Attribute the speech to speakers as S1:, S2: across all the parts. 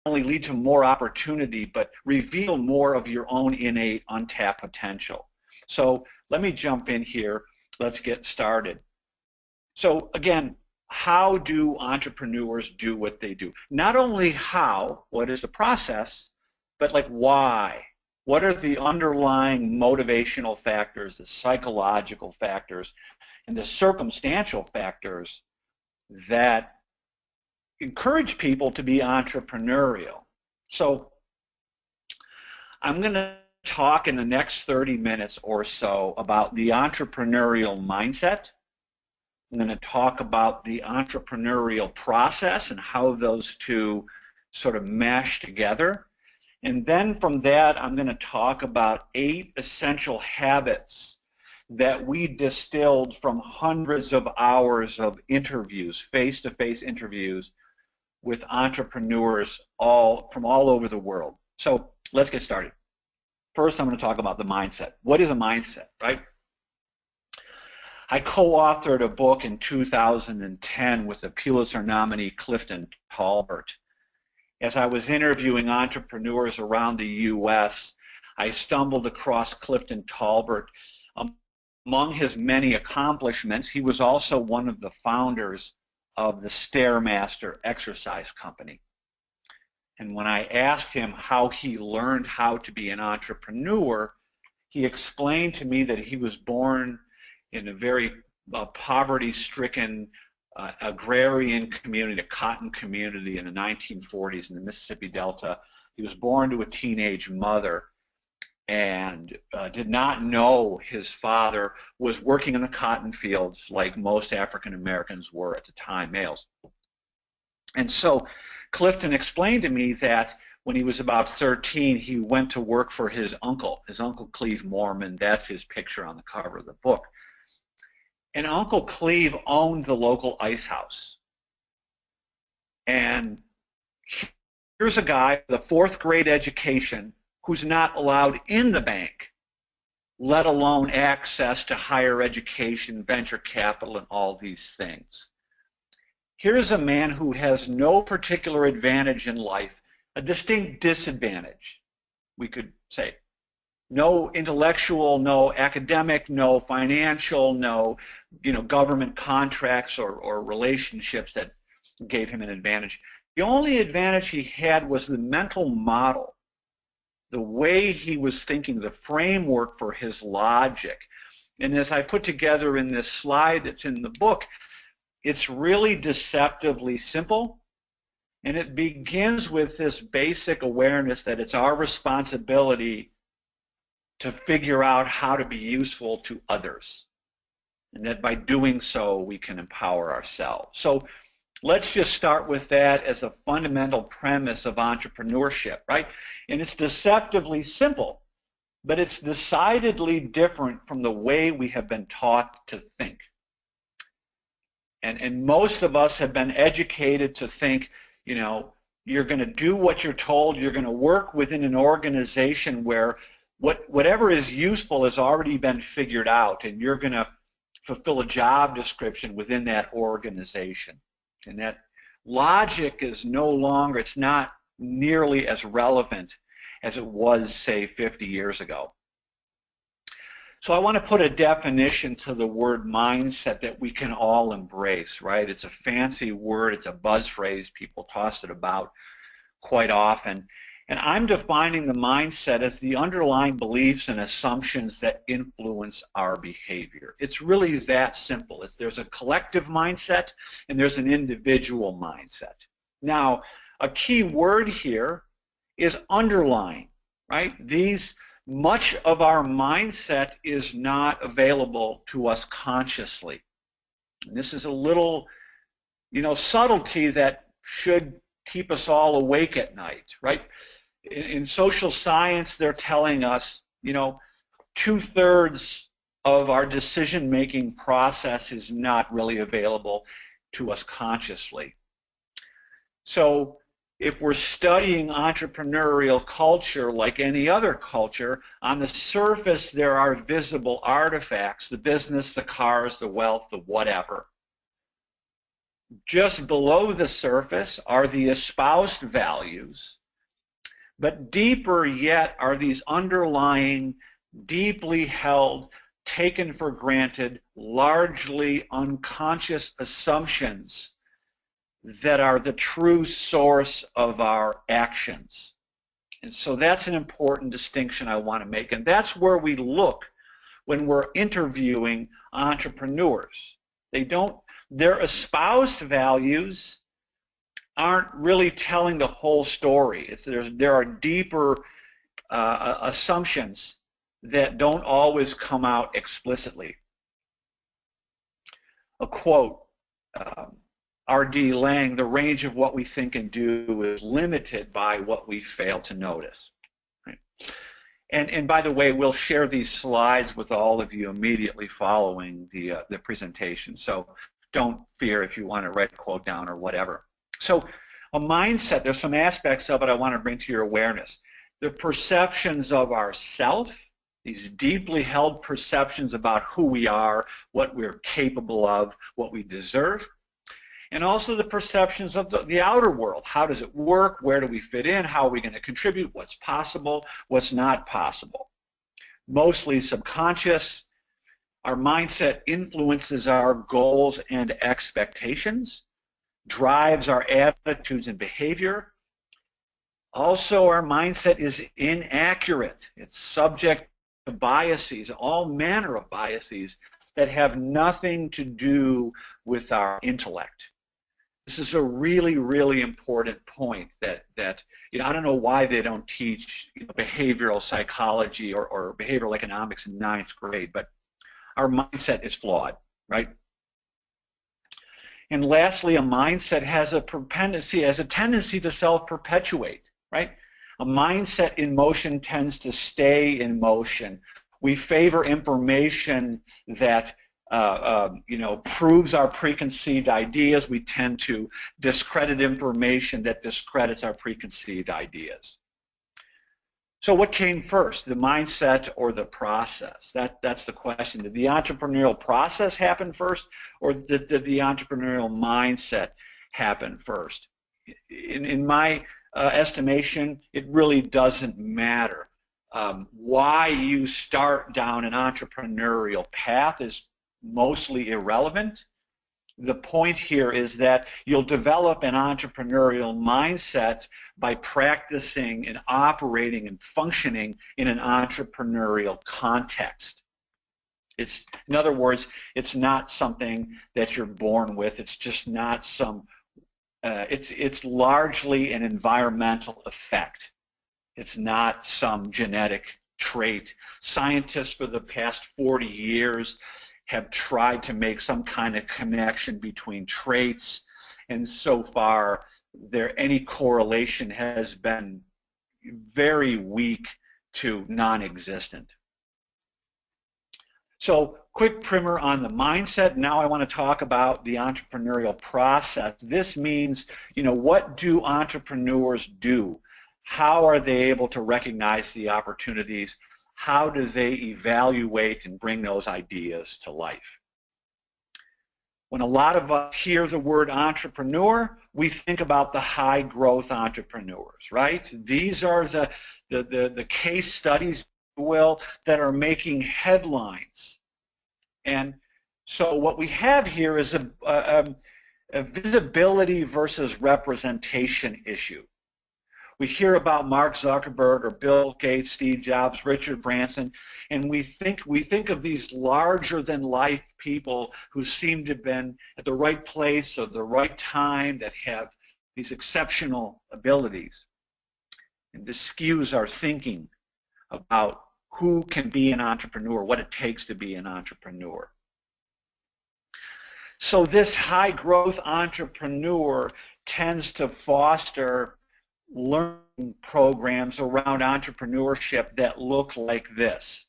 S1: only lead to more opportunity, but reveal more of your own innate untapped potential. So let me jump in here. Let's get started. So again, how do entrepreneurs do what they do? Not only how, what is the process, but like why? What are the underlying motivational factors, the psychological factors, and the circumstantial factors that encourage people to be entrepreneurial? So I'm going to talk in the next 30 minutes or so about the entrepreneurial mindset. I'm going to talk about the entrepreneurial process and how those two sort of mash together. And then from that, I'm going to talk about 8 essential habits that we distilled from hundreds of hours of interviews, face-to-face interviews with entrepreneurs from all over the world. So let's get started. First, I'm going to talk about the mindset. What is a mindset, right? I co-authored a book in 2010 with the Pulitzer nominee Clifton Talbert. As I was interviewing entrepreneurs around the U.S., I stumbled across Clifton Talbert. Among his many accomplishments, he was also one of the founders of the Stairmaster exercise company. And when I asked him how he learned how to be an entrepreneur, he explained to me that he was born in a very poverty-stricken agrarian community, a cotton community in the 1940s in the Mississippi Delta. He was born to a teenage mother and did not know his father was working in the cotton fields like most African Americans were at the time, males. And so Clifton explained to me that when he was about 13, he went to work for his Uncle Cleve Mormon. That's his picture on the cover of the book. And Uncle Cleve owned the local ice house. And here's a guy with a 4th grade education who's not allowed in the bank, let alone access to higher education, venture capital, and all these things. Here's a man who has no particular advantage in life, a distinct disadvantage, we could say. No intellectual, no academic, no financial, no government contracts or relationships that gave him an advantage. The only advantage he had was the mental model, the way he was thinking, the framework for his logic. And as I put together in this slide that's in the book, it's really deceptively simple, and it begins with this basic awareness that it's our responsibility to figure out how to be useful to others, and that by doing so we can empower ourselves. So let's just start with that as a fundamental premise of entrepreneurship, right? And it's deceptively simple, but it's decidedly different from the way we have been taught to think. And most of us have been educated to think, you're going to do what you're told, you're going to work within an organization where whatever is useful has already been figured out, and you're going to fulfill a job description within that organization. And that logic is no longer, it's not nearly as relevant as it was, say, 50 years ago. So I want to put a definition to the word mindset that we can all embrace, right? It's a fancy word, it's a buzz phrase, people toss it about quite often. And I'm defining the mindset as the underlying beliefs and assumptions that influence our behavior. It's really that simple. There's a collective mindset and there's an individual mindset. Now, a key word here is underlying, right? Much of our mindset is not available to us consciously. And this is a little, subtlety that should keep us all awake at night, right? In social science, they're telling us, 2/3 of our decision-making process is not really available to us consciously. So if we're studying entrepreneurial culture like any other culture, on the surface there are visible artifacts, the business, the cars, the wealth, the whatever. Just below the surface are the espoused values, but deeper yet are these underlying, deeply held, taken for granted, largely unconscious assumptions that are the true source of our actions. And so that's an important distinction I want to make, and that's where we look when we're interviewing entrepreneurs. Their espoused values aren't really telling the whole story. There are deeper assumptions that don't always come out explicitly. A quote, R.D. Laing, the range of what we think and do is limited by what we fail to notice. Right? And by the way, we'll share these slides with all of you immediately following the presentation. So don't fear if you want to write a quote down or whatever. So a mindset, there's some aspects of it I want to bring to your awareness. The perceptions of ourself, these deeply held perceptions about who we are, what we're capable of, what we deserve, and also the perceptions of the outer world. How does it work? Where do we fit in? How are we going to contribute? What's possible? What's not possible? Mostly subconscious. Our mindset influences our goals and expectations, drives our attitudes and behavior. Also, our mindset is inaccurate. It's subject to biases, all manner of biases that have nothing to do with our intellect. This is a really, really important point that I don't know why they don't teach behavioral psychology or behavioral economics in 9th grade, but our mindset is flawed, right? And lastly, a mindset has a tendency to self-perpetuate, right? A mindset in motion tends to stay in motion. We favor information that proves our preconceived ideas. We tend to discredit information that discredits our preconceived ideas. So what came first, the mindset or the process? That's the question. Did the entrepreneurial process happen first, or did the entrepreneurial mindset happen first? In my estimation, it really doesn't matter. Why you start down an entrepreneurial path is mostly irrelevant. The point here is that you'll develop an entrepreneurial mindset by practicing and operating and functioning in an entrepreneurial context. In other words, it's not something that you're born with. It's just not it's largely an environmental effect. It's not some genetic trait. Scientists for the past 40 years have tried to make some kind of connection between traits, and so far any correlation has been very weak to non-existent. So quick primer on the mindset. Now I want to talk about the entrepreneurial process. This means, what do entrepreneurs do? How are they able to recognize the opportunities? How do they evaluate and bring those ideas to life? When a lot of us hear the word entrepreneur, we think about the high growth entrepreneurs, right? These are the case studies, if you will, that are making headlines. And so what we have here is a visibility versus representation issue. We hear about Mark Zuckerberg or Bill Gates, Steve Jobs, Richard Branson, and we think of these larger-than-life people who seem to have been at the right place or the right time, that have these exceptional abilities. And this skews our thinking about who can be an entrepreneur, what it takes to be an entrepreneur. So this high-growth entrepreneur tends to foster learning programs around entrepreneurship that look like this.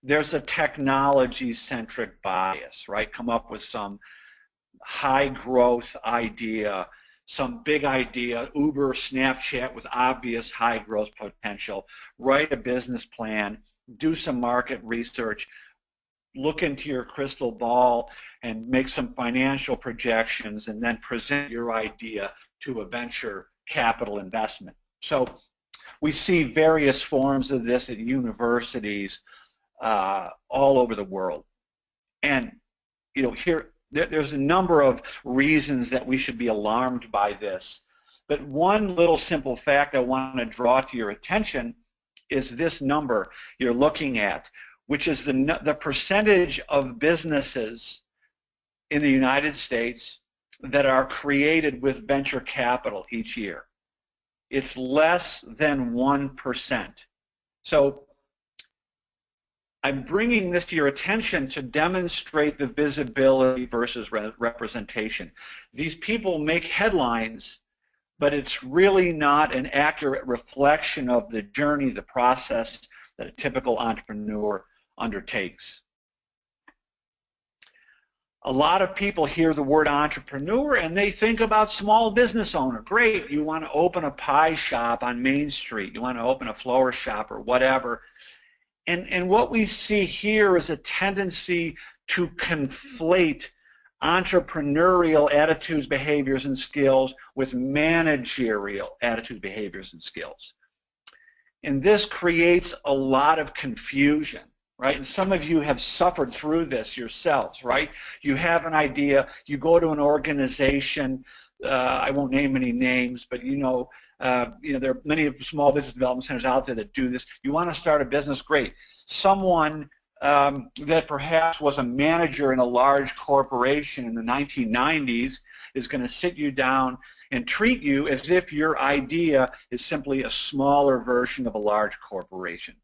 S1: There's a technology-centric bias, right? Come up with some high-growth idea, some big idea, Uber, Snapchat with obvious high-growth potential, write a business plan, do some market research, look into your crystal ball and make some financial projections and then present your idea to a venture capital investment. So we see various forms of this at universities all over the world. And there's a number of reasons that we should be alarmed by this. But one little simple fact I want to draw to your attention is this number you're looking at, which is the percentage of businesses in the United States that are created with venture capital each year. It's less than 1%. So I'm bringing this to your attention to demonstrate the visibility versus representation. These people make headlines, but it's really not an accurate reflection of the journey, the process that a typical entrepreneur undertakes. A lot of people hear the word entrepreneur and they think about small business owner. Great, you want to open a pie shop on Main Street, you want to open a flower shop or whatever. And what we see here is a tendency to conflate entrepreneurial attitudes, behaviors, and skills with managerial attitudes, behaviors, and skills. And this creates a lot of confusion, right? And some of you have suffered through this yourselves, right? You have an idea, you go to an organization, I won't name any names, but there are many small business development centers out there that do this. You want to start a business, great. Someone that perhaps was a manager in a large corporation in the 1990s is going to sit you down and treat you as if your idea is simply a smaller version of a large corporation.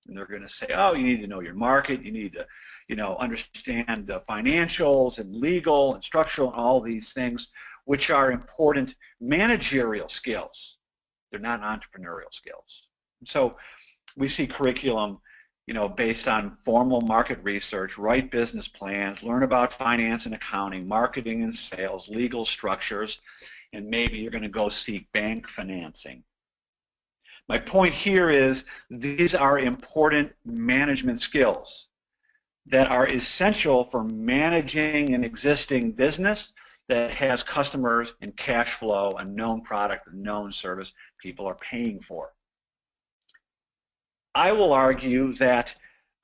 S1: And they're going to say, oh, you need to know your market, you need to understand financials and legal and structural and all these things, which are important managerial skills. They're not entrepreneurial skills. So we see curriculum, based on formal market research, write business plans, learn about finance and accounting, marketing and sales, legal structures, and maybe you're going to go seek bank financing. My point here is these are important management skills that are essential for managing an existing business that has customers and cash flow, a known product, a known service people are paying for. I will argue that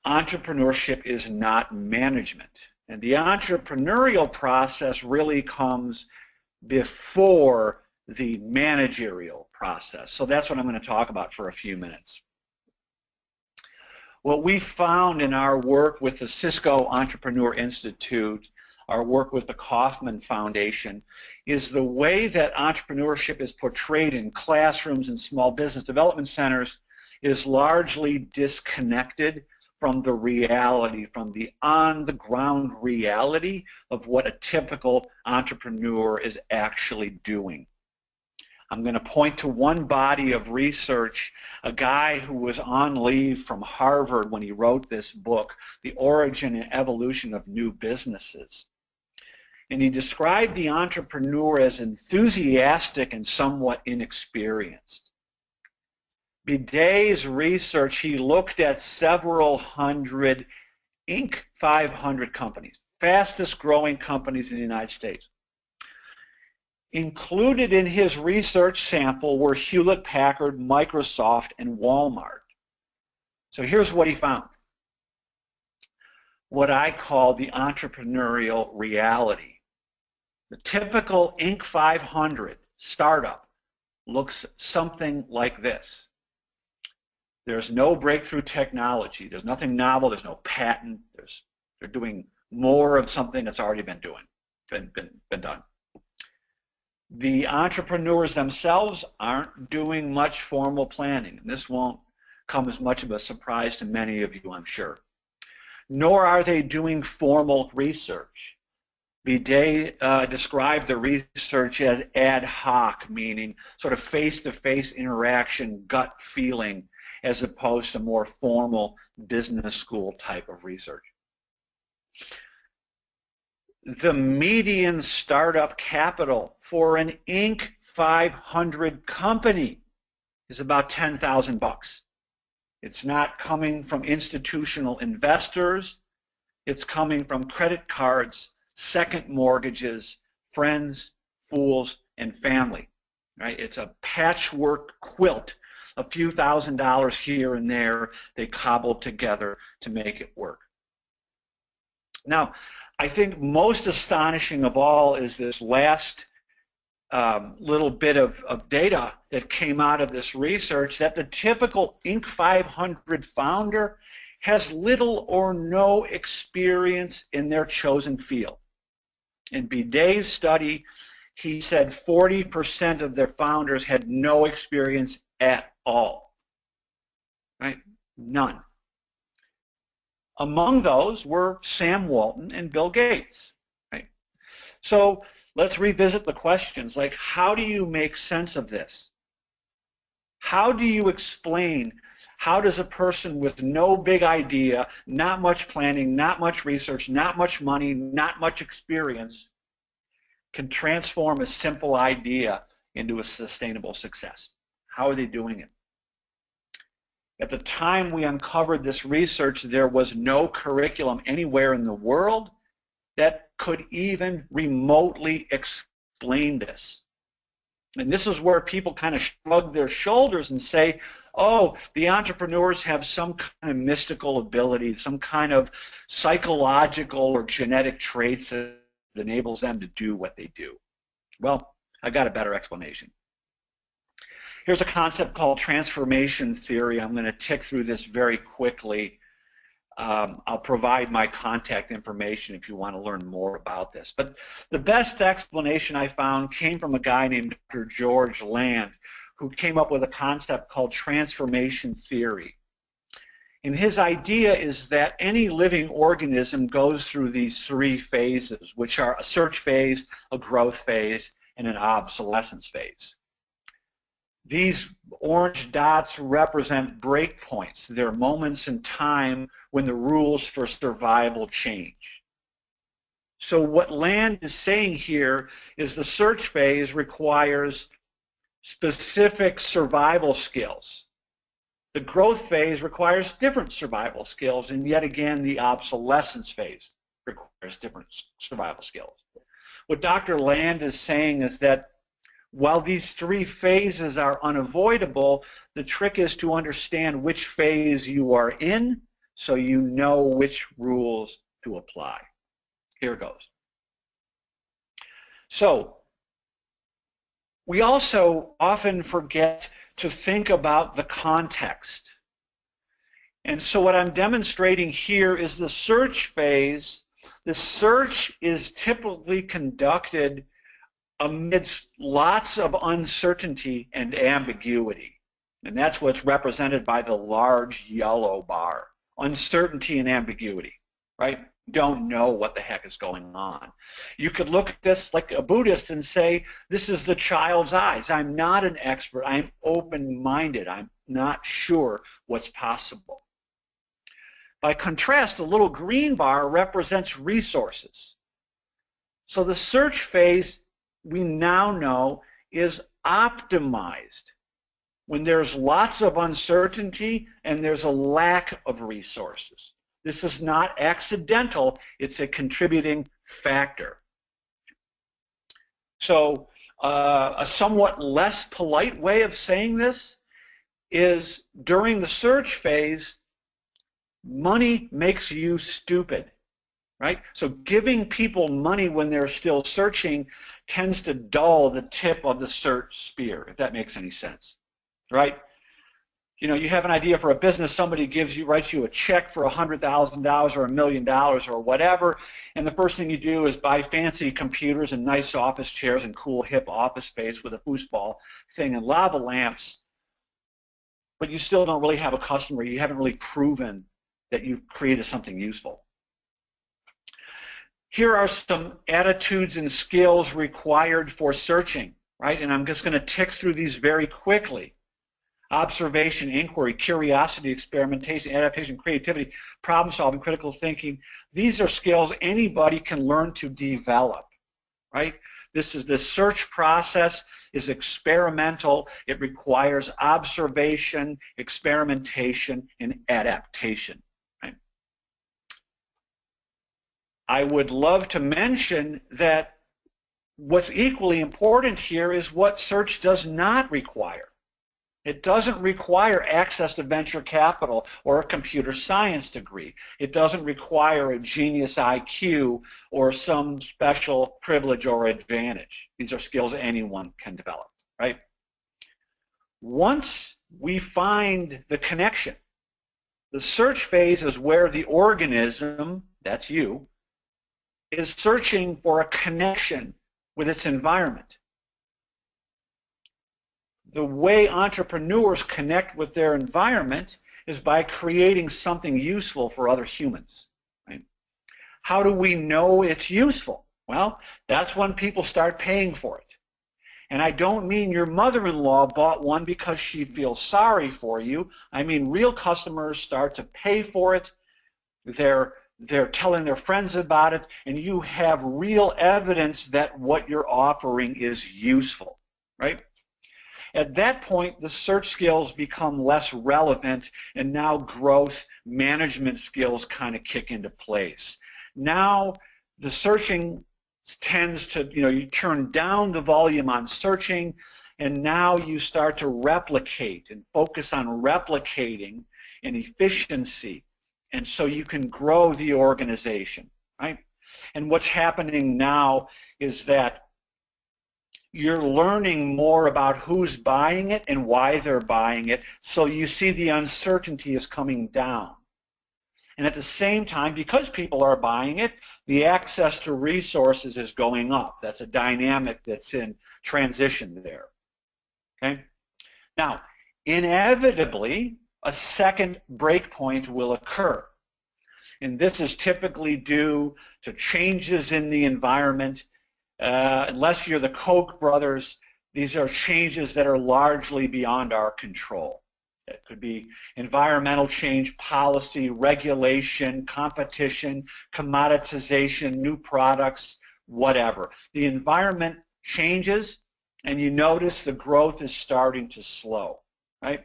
S1: entrepreneurship is not management. And the entrepreneurial process really comes before the managerial process. So that's what I'm going to talk about for a few minutes. What we found in our work with the Cisco Entrepreneur Institute, our work with the Kauffman Foundation, is the way that entrepreneurship is portrayed in classrooms and small business development centers is largely disconnected from the reality, from the on-the-ground reality of what a typical entrepreneur is actually doing. I'm going to point to one body of research, a guy who was on leave from Harvard when he wrote this book, The Origin and Evolution of New Businesses. And he described the entrepreneur as enthusiastic and somewhat inexperienced. Bidet's research, he looked at several hundred Inc. 500 companies, fastest growing companies in the United States. Included in his research sample were Hewlett-Packard, Microsoft, and Walmart. So here's what he found. What I call the entrepreneurial reality. The typical Inc. 500 startup looks something like this. There's no breakthrough technology. There's nothing novel. There's no patent. They're doing more of something that's already been done. The entrepreneurs themselves aren't doing much formal planning. And this won't come as much of a surprise to many of you, I'm sure. Nor are they doing formal research. Bidet described the research as ad hoc, meaning sort of face-to-face interaction, gut feeling, as opposed to more formal business school type of research. The median startup capital for an Inc. 500 company is about $10,000. It's not coming from institutional investors. It's coming from credit cards, second mortgages, friends, fools, and family. Right? It's a patchwork quilt, a few $1,000s here and there they cobbled together to make it work. Now, I think most astonishing of all is this last little bit of data that came out of this research, that the typical Inc. 500 founder has little or no experience in their chosen field. In Bidet's study, he said 40% of their founders had no experience at all, right? None. Among those were Sam Walton and Bill Gates, right? So let's revisit the questions, like how do you make sense of this? How do you explain, how does a person with no big idea, not much planning, not much research, not much money, not much experience, can transform a simple idea into a sustainable success? How are they doing it? At the time we uncovered this research, there was no curriculum anywhere in the world that could even remotely explain this. And this is where people kind of shrug their shoulders and say, oh, the entrepreneurs have some kind of mystical ability, some kind of psychological or genetic traits that enables them to do what they do. Well, I got a better explanation. Here's a concept called transformation theory. I'm going to tick through this very quickly. I'll provide my contact information if you want to learn more about this. But the best explanation I found came from a guy named Dr. George Land, who came up with a concept called transformation theory. And his idea is that any living organism goes through these three phases, which are a search phase, a growth phase, and an obsolescence phase. These orange dots represent breakpoints. They're moments in time when the rules for survival change. So what Land is saying here is the search phase requires specific survival skills. The growth phase requires different survival skills, and yet again the obsolescence phase requires different survival skills. What Dr. Land is saying is that while these three phases are unavoidable, the trick is to understand which phase you are in so you know which rules to apply. Here goes. So, we also often forget to think about the context. And so what I'm demonstrating here is the search phase. The search is typically conducted amidst lots of uncertainty and ambiguity. And that's what's represented by the large yellow bar. Uncertainty and ambiguity, right? Don't know what the heck is going on. You could look at this like a Buddhist and say, this is the child's eyes. I'm not an expert. I'm open-minded. I'm not sure what's possible. By contrast, the little green bar represents resources. So the search phase, we now know, is optimized when there's lots of uncertainty and there's a lack of resources. This is not accidental, it's a contributing factor. So a somewhat less polite way of saying this is during the search phase, money makes you stupid. Right? So giving people money when they're still searching tends to dull the tip of the search spear, if that makes any sense, right? You know, you have an idea for a business, somebody writes you a check for $100,000 or $1 million or whatever, and the first thing you do is buy fancy computers and nice office chairs and cool hip office space with a foosball thing and lava lamps, but you still don't really have a customer. You haven't really proven that you've created something useful. Here are some attitudes and skills required for searching, right? And I'm just going to tick through these very quickly. Observation, inquiry, curiosity, experimentation, adaptation, creativity, problem solving, critical thinking. These are skills anybody can learn to develop, right? The search process is experimental. It requires observation, experimentation, and adaptation. I would love to mention that what's equally important here is what search does not require. It doesn't require access to venture capital or a computer science degree. It doesn't require a genius IQ or some special privilege or advantage. These are skills anyone can develop, right? Once we find the connection, the search phase is where the organism, that's you, is searching for a connection with its environment. The way entrepreneurs connect with their environment is by creating something useful for other humans. Right? How do we know it's useful? Well, that's when people start paying for it. And I don't mean your mother-in-law bought one because she feels sorry for you. I mean real customers start to pay for it. They're telling their friends about it, and you have real evidence that what you're offering is useful, right? At that point, the search skills become less relevant, and now growth management skills kind of kick into place. Now, the searching tends to, you turn down the volume on searching, and now you start to replicate and focus on replicating and efficiency, and so you can grow the organization, right? And what's happening now is that you're learning more about who's buying it and why they're buying it, so you see the uncertainty is coming down. And at the same time, because people are buying it, the access to resources is going up. That's a dynamic that's in transition there. Okay? Now, inevitably, a second breakpoint will occur. And this is typically due to changes in the environment. Unless you're the Koch brothers, these are changes that are largely beyond our control. It could be environmental change, policy, regulation, competition, commoditization, new products, whatever. The environment changes, and you notice the growth is starting to slow, right?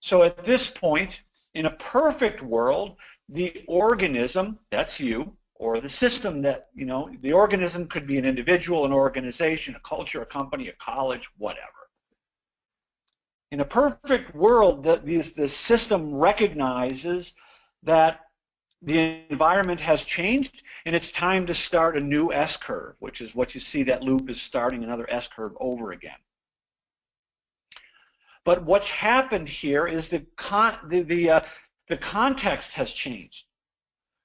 S1: So at this point, in a perfect world, the organism, that's you, or the system that, the organism could be an individual, an organization, a culture, a company, a college, whatever. In a perfect world, the system recognizes that the environment has changed and it's time to start a new S-curve, which is what you see, that loop is starting another S-curve over again. But what's happened here is the context has changed.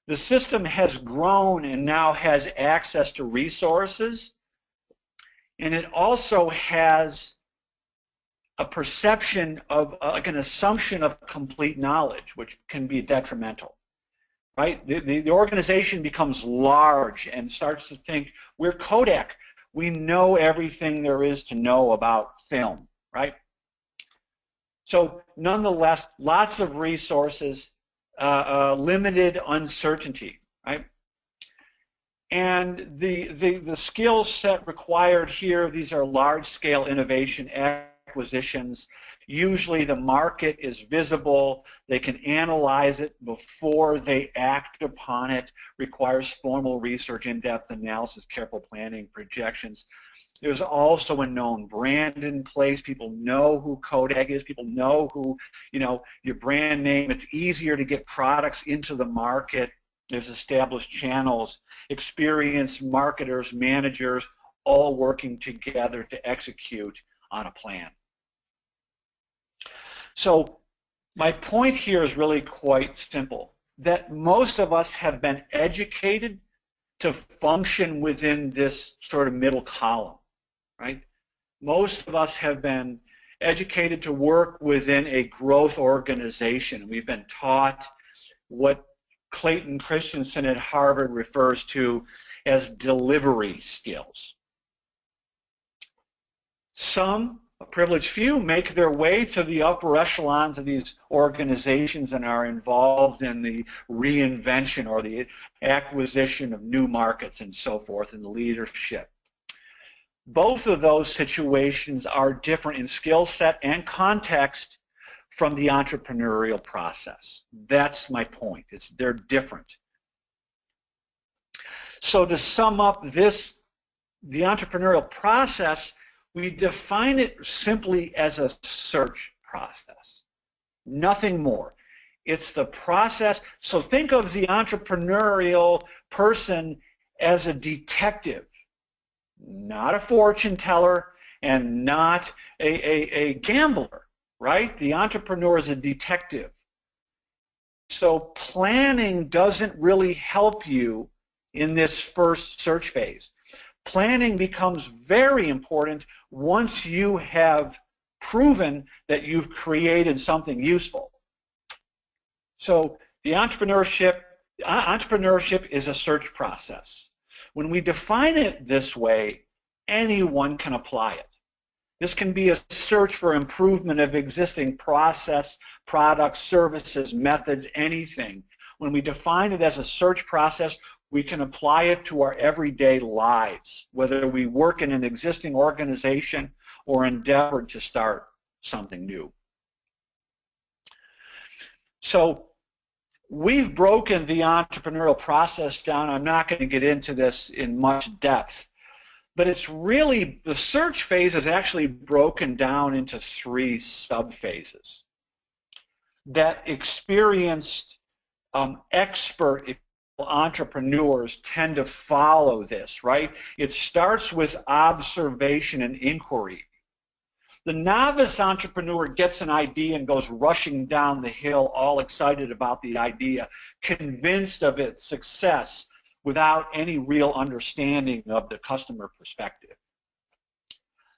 S1: The system has grown and now has access to resources, and it also has a perception of, like an assumption of complete knowledge, which can be detrimental, right? The organization becomes large and starts to think, we're Kodak, we know everything there is to know about film, right? So nonetheless, lots of resources, limited uncertainty, right? And the skill set required here, these are large-scale innovation acquisitions. Usually the market is visible. They can analyze it before they act upon it. Requires formal research, in-depth analysis, careful planning, projections. There's also a known brand in place. People know who Kodak is. People know who, your brand name. It's easier to get products into the market. There's established channels, experienced marketers, managers, all working together to execute on a plan. So my point here is really quite simple, that most of us have been educated to function within this sort of middle column. Right? Most of us have been educated to work within a growth organization. We've been taught what Clayton Christensen at Harvard refers to as delivery skills. Some, a privileged few, make their way to the upper echelons of these organizations and are involved in the reinvention or the acquisition of new markets and so forth in the leadership. Both of those situations are different in skill set and context from the entrepreneurial process. That's my point. They're different. So to sum up this, the entrepreneurial process, we define it simply as a search process. Nothing more. It's the process. So think of the entrepreneurial person as a detective, not a fortune teller and not a gambler, right? The entrepreneur is a detective. So planning doesn't really help you in this first search phase. Planning becomes very important once you have proven that you've created something useful. So the entrepreneurship is a search process. When we define it this way, anyone can apply it. This can be a search for improvement of existing process, products, services, methods, anything. When we define it as a search process, we can apply it to our everyday lives, whether we work in an existing organization or endeavor to start something new. So we've broken the entrepreneurial process down. I'm not going to get into this in much depth, but it's really, the search phase is actually broken down into 3 sub-phases that experienced expert entrepreneurs tend to follow this, right? It starts with observation and inquiry. The novice entrepreneur gets an idea and goes rushing down the hill, all excited about the idea, convinced of its success without any real understanding of the customer perspective.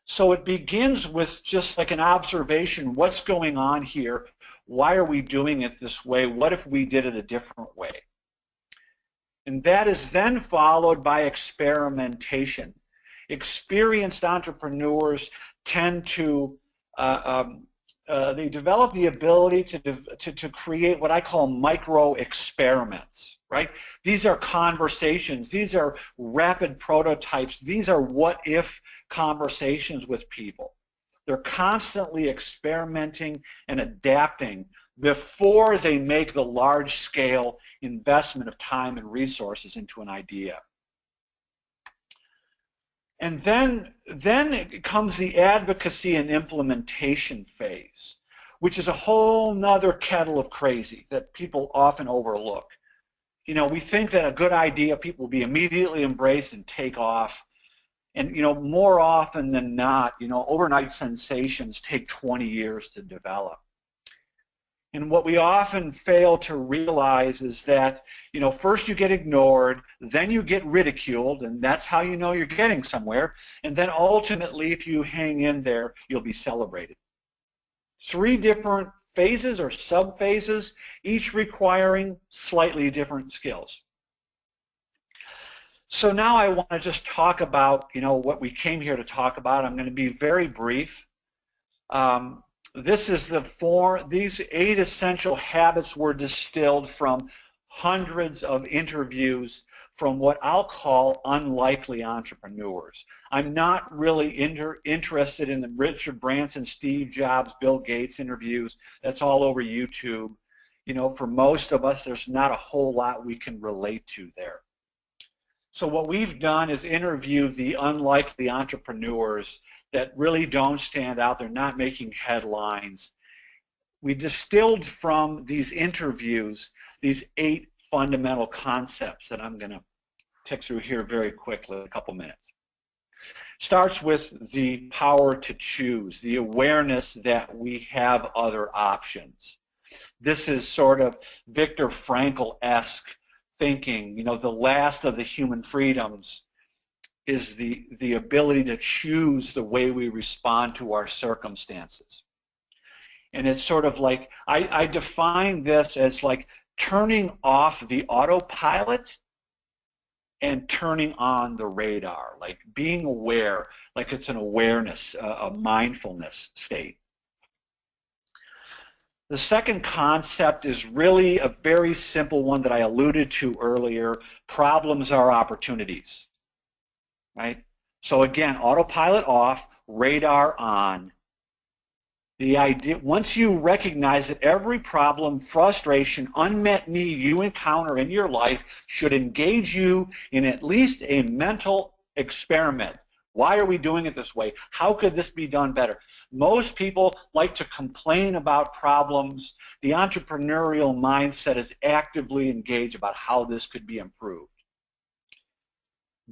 S1: So it begins with just like an observation, what's going on here? Why are we doing it this way? What if we did it a different way? And that is then followed by experimentation. Experienced entrepreneurs tend to, they develop the ability to create what I call micro experiments, right? These are conversations. These are rapid prototypes. These are what-if conversations with people. They're constantly experimenting and adapting before they make the large-scale investment of time and resources into an idea. And then comes the advocacy and implementation phase, which is a whole nother kettle of crazy that people often overlook. You know, we think that a good idea, people will be immediately embraced and take off. And, you know, more often than not, you know, overnight sensations take 20 years to develop. And what we often fail to realize is that, you know, first you get ignored, then you get ridiculed, and that's how you know you're getting somewhere. And then ultimately, if you hang in there, you'll be celebrated. 3 different phases or sub-phases, each requiring slightly different skills. So now I want to just talk about, you know, what we came here to talk about. I'm going to be very brief. This is these 8 essential habits were distilled from hundreds of interviews from what I'll call unlikely entrepreneurs. I'm not really interested in the Richard Branson, Steve Jobs, Bill Gates interviews. That's all over YouTube. You know, for most of us, there's not a whole lot we can relate to there. So what we've done is interview the unlikely entrepreneurs that really don't stand out. They're not making headlines. We distilled from these interviews these 8 fundamental concepts that I'm going to tick through here very quickly, a couple minutes. Starts with the power to choose, the awareness that we have other options. This is sort of Viktor Frankl-esque thinking. You know, the last of the human freedoms is the ability to choose the way we respond to our circumstances. And it's sort of like, I define this as like turning off the autopilot and turning on the radar, like being aware, like it's an awareness, a mindfulness state. The second concept is really a very simple one that I alluded to earlier. Problems are opportunities, right? So again, autopilot off, radar on. The idea, once you recognize that every problem, frustration, unmet need you encounter in your life should engage you in at least a mental experiment. Why are we doing it this way? How could this be done better? Most people like to complain about problems. The entrepreneurial mindset is actively engaged about how this could be improved.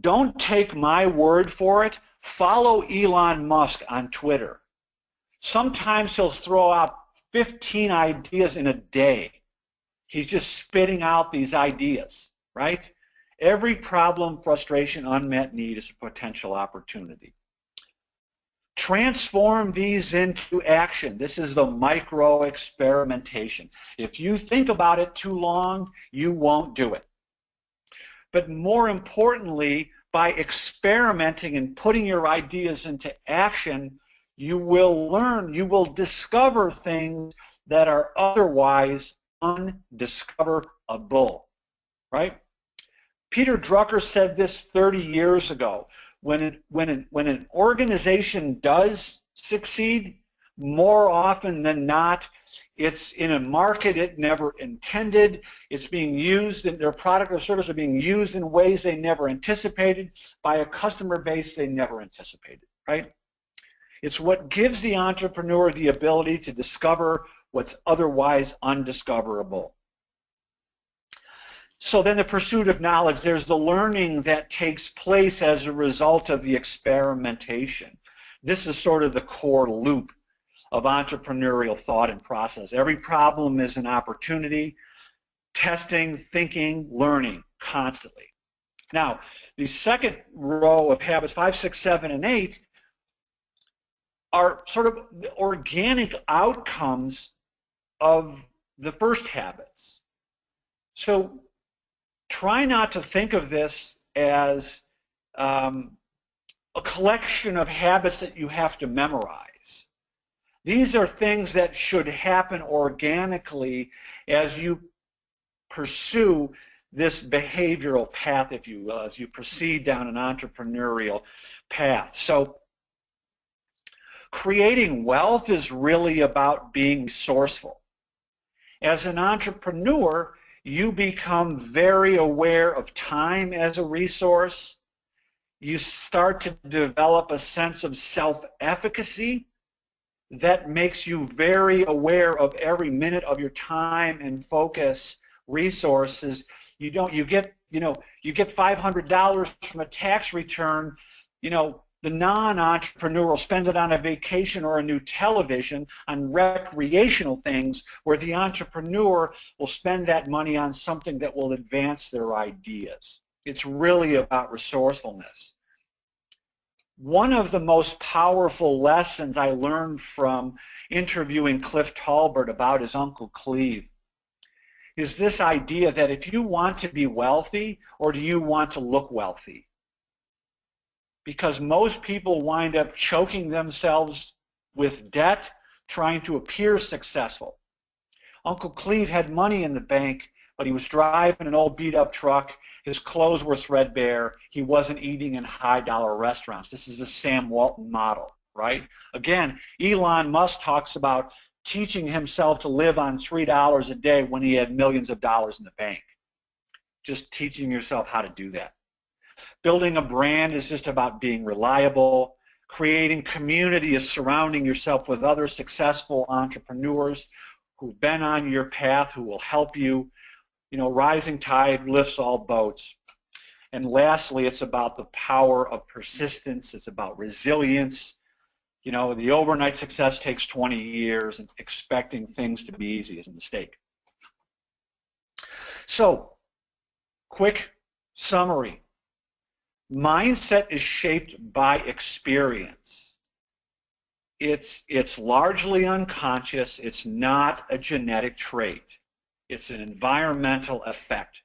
S1: Don't take my word for it. Follow Elon Musk on Twitter. Sometimes he'll throw out 15 ideas in a day. He's just spitting out these ideas, right? Every problem, frustration, unmet need is a potential opportunity. Transform these into action. This is the micro experimentation. If you think about it too long, you won't do it. But more importantly, by experimenting and putting your ideas into action, you will learn, you will discover things that are otherwise undiscoverable, right? Peter Drucker said this 30 years ago. When an organization does succeed, more often than not, it's in a market it never intended. It's being used, and their product or service are being used in ways they never anticipated by a customer base they never anticipated, right? It's what gives the entrepreneur the ability to discover what's otherwise undiscoverable. So then the pursuit of knowledge, there's the learning that takes place as a result of the experimentation. This is sort of the core loop of entrepreneurial thought and process. Every problem is an opportunity, testing, thinking, learning constantly. Now, the second row of habits, 5, 6, 7, and 8, are sort of the organic outcomes of the first habits. So try not to think of this as a collection of habits that you have to memorize. These are things that should happen organically as you pursue this behavioral path, if you will, as you proceed down an entrepreneurial path. So creating wealth is really about being resourceful. As an entrepreneur, you become very aware of time as a resource. You start to develop a sense of self-efficacy that makes you very aware of every minute of your time and focus resources. You get $500 from a tax return. The non-entrepreneur will spend it on a vacation or a new television, on recreational things, where the entrepreneur will spend that money on something that will advance their ideas. It's really about resourcefulness. One of the most powerful lessons I learned from interviewing Cliff Talbert about his Uncle Cleve is this idea that if you want to be wealthy, or do you want to look wealthy? Because most people wind up choking themselves with debt trying to appear successful. Uncle Cleve had money in the bank, but he was driving an old beat-up truck. His clothes were threadbare. He wasn't eating in high-dollar restaurants. This is the Sam Walton model, right? Again, Elon Musk talks about teaching himself to live on $3 a day when he had millions of dollars in the bank. Just teaching yourself how to do that. Building a brand is just about being reliable. Creating community is surrounding yourself with other successful entrepreneurs who've been on your path, who will help you. Rising tide lifts all boats. And lastly, it's about the power of persistence. It's about resilience. The overnight success takes 20 years, and expecting things to be easy is a mistake. So, quick summary. Mindset is shaped by experience. It's largely unconscious. It's not a genetic trait. It's an environmental effect.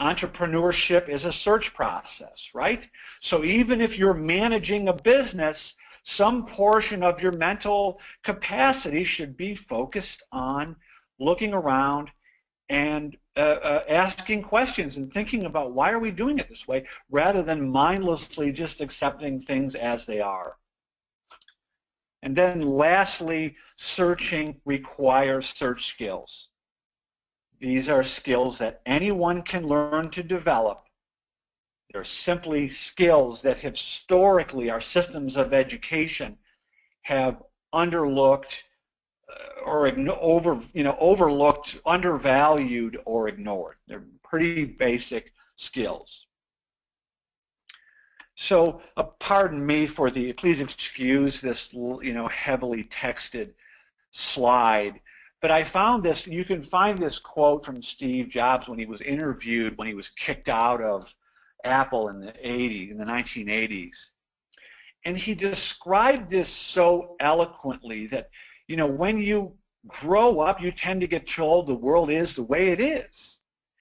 S1: Entrepreneurship is a search process, right? So even if you're managing a business, some portion of your mental capacity should be focused on looking around and asking questions and thinking about why are we doing it this way, rather than mindlessly just accepting things as they are. And then lastly, searching requires search skills. These are skills that anyone can learn to develop. They're simply skills that historically our systems of education have underlooked or overlooked, undervalued, or ignored. They're pretty basic skills. So, pardon me for please excuse this, heavily texted slide. But I found this, you can find this quote from Steve Jobs when he was interviewed, when he was kicked out of Apple in the 1980s. And he described this so eloquently that, when you grow up, you tend to get told the world is the way it is.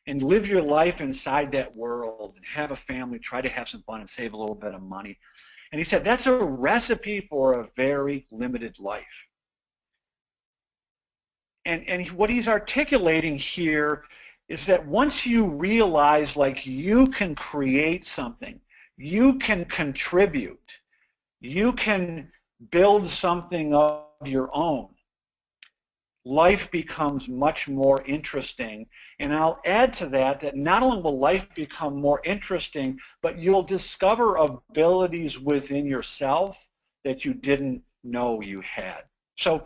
S1: And live your life inside that world and have a family, try to have some fun and save a little bit of money. And he said that's a recipe for a very limited life. And what he's articulating here is that once you realize like you can create something, you can contribute, you can build something of your own, life becomes much more interesting. And I'll add to that not only will life become more interesting, but you'll discover abilities within yourself that you didn't know you had. So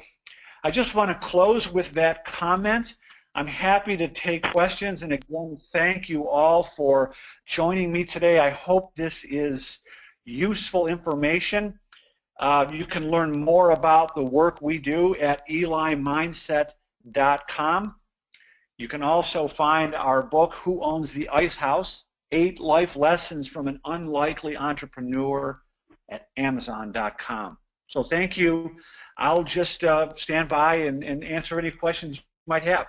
S1: I just want to close with that comment. I'm happy to take questions, and again, thank you all for joining me today. I hope this is useful information. You can learn more about the work we do at elimindset.com. You can also find our book, Who Owns the Ice House? 8 Life Lessons from an Unlikely Entrepreneur, at amazon.com. So thank you. I'll just stand by and answer any questions you might have.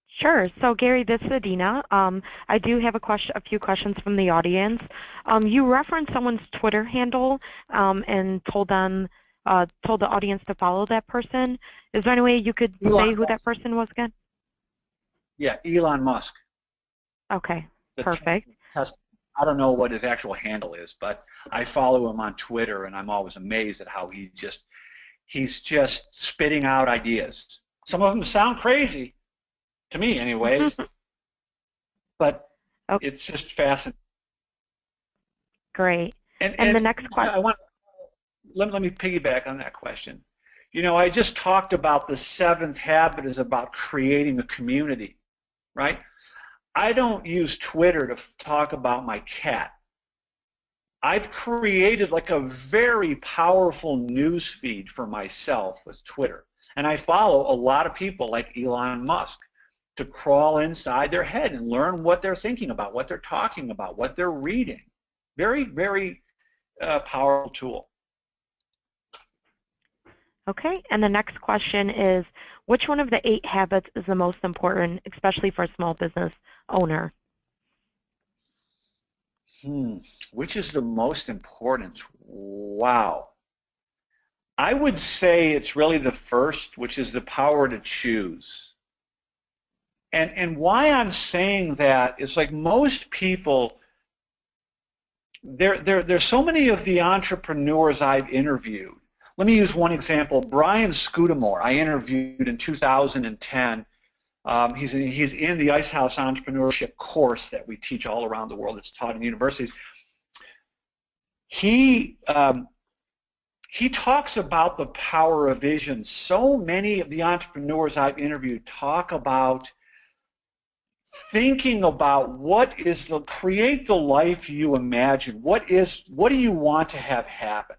S2: Sure. So Gary, this is Adina. I do have a few questions from the audience. You referenced someone's Twitter handle and told the audience to follow that person. Is there any way you could say who that person was again?
S1: Yeah, Elon Musk.
S2: Okay, perfect.
S1: I don't know what his actual handle is, but I follow him on Twitter, and I'm always amazed at how he's just spitting out ideas. Some of them sound crazy, to me anyways, but okay. It's just fascinating.
S2: Great. And the next question.
S1: Let me piggyback on that question. I just talked about the 7th habit is about creating a community, right? I don't use Twitter to talk about my cat. I've created like a very powerful news feed for myself with Twitter. And I follow a lot of people like Elon Musk to crawl inside their head and learn what they're thinking about, what they're talking about, what they're reading. Very, very powerful tool.
S2: Okay, and the next question is, which one of the 8 habits is the most important, especially for a small business owner?
S1: Which is the most important? Wow. I would say it's really the first, which is the power to choose. And why I'm saying that is like most people, there's so many of the entrepreneurs I've interviewed. Let me use one example. Brian Scudamore, I interviewed in 2010. He's in the Ice House Entrepreneurship course that we teach all around the world. It's taught in universities. He talks about the power of vision. So many of the entrepreneurs I've interviewed talk about thinking about create the life you imagine. What do you want to have happen?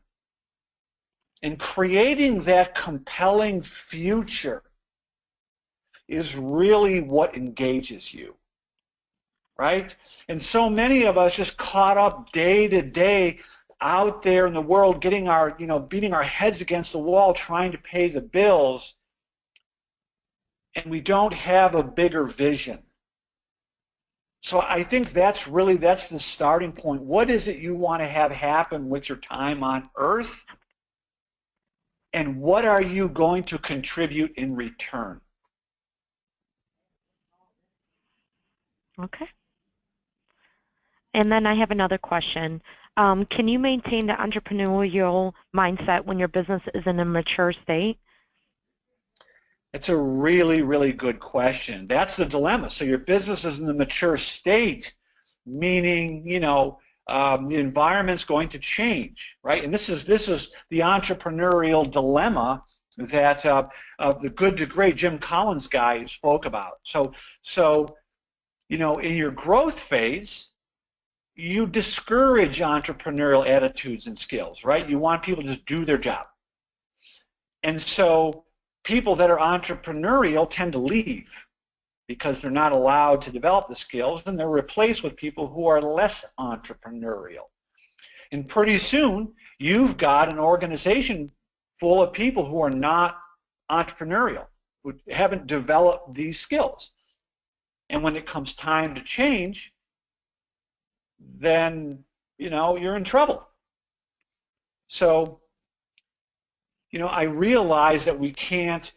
S1: And creating that compelling future is really what engages you, right? And so many of us just caught up day to day out there in the world, beating our heads against the wall trying to pay the bills, and we don't have a bigger vision. So I think that's the starting point. What is it you want to have happen with your time on Earth? And what are you going to contribute in return?
S2: Okay. And then I have another question. Can you maintain the entrepreneurial mindset when your business is in a mature state?
S1: It's a really, really good question. That's the dilemma. So your business is in the mature state, meaning, the environment's going to change, right? And this is the entrepreneurial dilemma that the Good to Great Jim Collins guy spoke about. So in your growth phase, you discourage entrepreneurial attitudes and skills, right? You want people to just do their job. And so people that are entrepreneurial tend to leave because they're not allowed to develop the skills, and they're replaced with people who are less entrepreneurial. And pretty soon, you've got an organization full of people who are not entrepreneurial, who haven't developed these skills. And when it comes time to change, then, you're in trouble. So, I realize that we can't,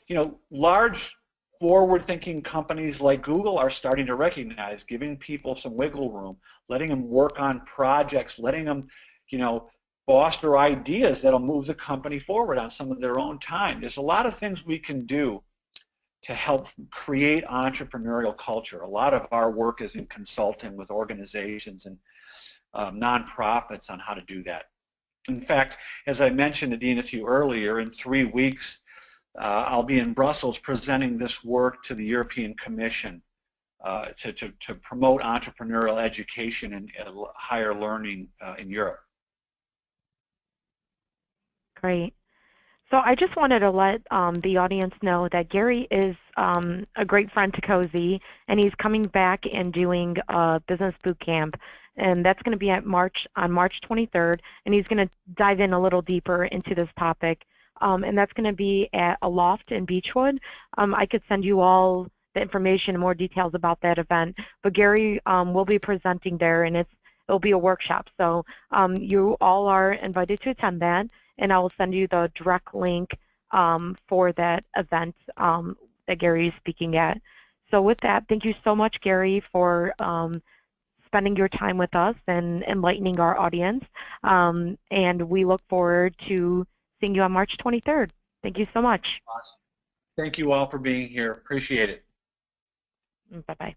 S1: large forward-thinking companies like Google are starting to recognize giving people some wiggle room, letting them work on projects, letting them, foster ideas that'll move the company forward on some of their own time. There's a lot of things we can do to help create entrepreneurial culture. A lot of our work is in consulting with organizations and nonprofits on how to do that. In fact, as I mentioned, Adina, to you earlier, in 3 weeks, I'll be in Brussels presenting this work to the European Commission to promote entrepreneurial education and higher learning in Europe.
S2: Great. So I just wanted to let the audience know that Gary is a great friend to Cozy, and he's coming back and doing a business boot camp, and that's going to be on March 23rd, and he's going to dive in a little deeper into this topic, and that's going to be at a loft in Beechwood. I could send you all the information and more details about that event, but Gary will be presenting there, and it'll be a workshop, so you all are invited to attend that. And I will send you the direct link for that event that Gary is speaking at. So with that, thank you so much, Gary, for spending your time with us and enlightening our audience. And we look forward to seeing you on March 23rd. Thank you so much.
S1: Awesome. Thank you all for being here. Appreciate it.
S2: Bye-bye.